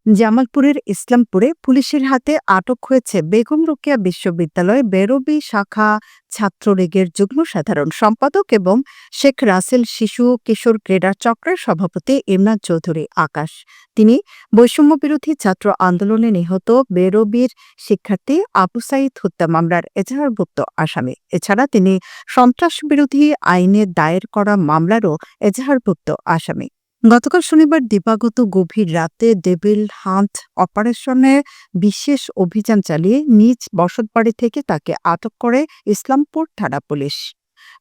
জামালপুরের ইসলামপুরে পুলিশের হাতে আটক হয়েছে বেগম রোকেয়া বিশ্ববিদ্যালয় বেরোবি শাখা ছাত্রলীগের যুগ্ম সাধারণ সম্পাদক এবং শেখ রাসেল শিশু কিশোর ক্রীড়া চক্রের সভাপতি ইমরান চৌধুরী আকাশ। তিনি বৈষম্যবিরোধী ছাত্র আন্দোলনে নিহত বেরোবির শিক্ষার্থী আবু সাইদ হত্যা মামলার এজাহারভুক্ত আসামি। এছাড়া তিনি সন্ত্রাসবিরোধী আইনে দায়ের করা মামলারও এজাহারভুক্ত আসামি। গতকাল শনিবার দিবাগত গভীর রাতে ডেভিল হান্ট অপারেশনে বিশেষ অভিযান চালিয়ে নিজ বসতবাড়ি থেকে তাকে আটক করে ইসলামপুর থানা পুলিশ।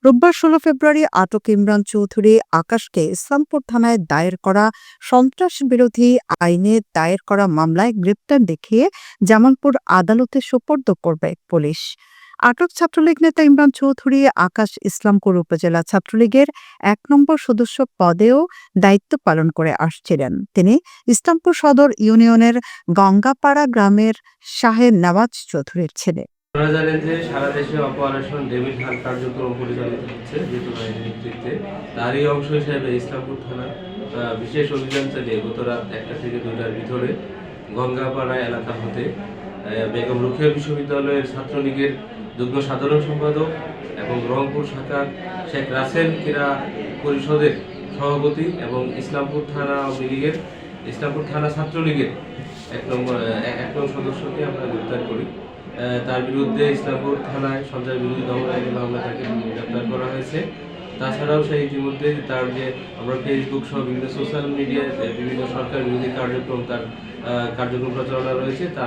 রোববার ১৬ ফেব্রুয়ারি আটক ইমরান চৌধুরী আকাশকে ইসলামপুর থানায় দায়ের করা সন্ত্রাসবিরোধী আইনে দায়ের করা মামলায় গ্রেপ্তার দেখিয়ে জামালপুর আদালতে সোপর্দ করবে পুলিশ। আটক ছাত্রলীগ নেতা ইমরান চৌধুরী আকাশ ইসলামপুর উপজেলা ছাত্রলীগের ১ নম্বর সদস্য পদেও দায়িত্ব পালন করে আসছিলেন। তিনি ইসলামপুর সদর ইউনিয়নের গঙ্গাপাড়া গ্রামের শাহের নওয়াজ চৌধুরীর ছেলে। আপনারা জানেন যে সারা দেশে অপারেশন ডেভিল হান্ট কার্যক্রম পরিচালিত হচ্ছে যেহেতু বাহিনীর নেতৃত্বে। তারই অংশ হিসেবে ইসলামপুর থানা বিশেষ অভিযান চালিয়ে গত রাত ১টা থেকে ২টার ভিতরে গঙ্গাপাড়া এলাকা হতে বেগম রোকেয়া বিশ্ববিদ্যালয়ের ছাত্রলীগের যুগ্ম সাধারণ সম্পাদক এবং রংপুর শাখার শেখ রাসেল ক্রীড়া পরিষদের সভাপতি এবং ইসলামপুর থানা আওয়ামী লীগের ইসলামপুর থানা ছাত্রলীগের ১ নং সদস্যকে আমরা গ্রেপ্তার করি। তার বিরুদ্ধে ইসলামপুর থানায় সন্ত্রাস বিরোধী দমন আইনে মামলা তাকে গ্রেপ্তার করা হয়েছে। তাছাড়াও সে ইতিমধ্যে তার যে আমরা ফেসবুক সহ বিভিন্ন সোশ্যাল মিডিয়ায় বিভিন্ন সরকার বিরোধী কার্যক্রম প্রচারণা রয়েছে তা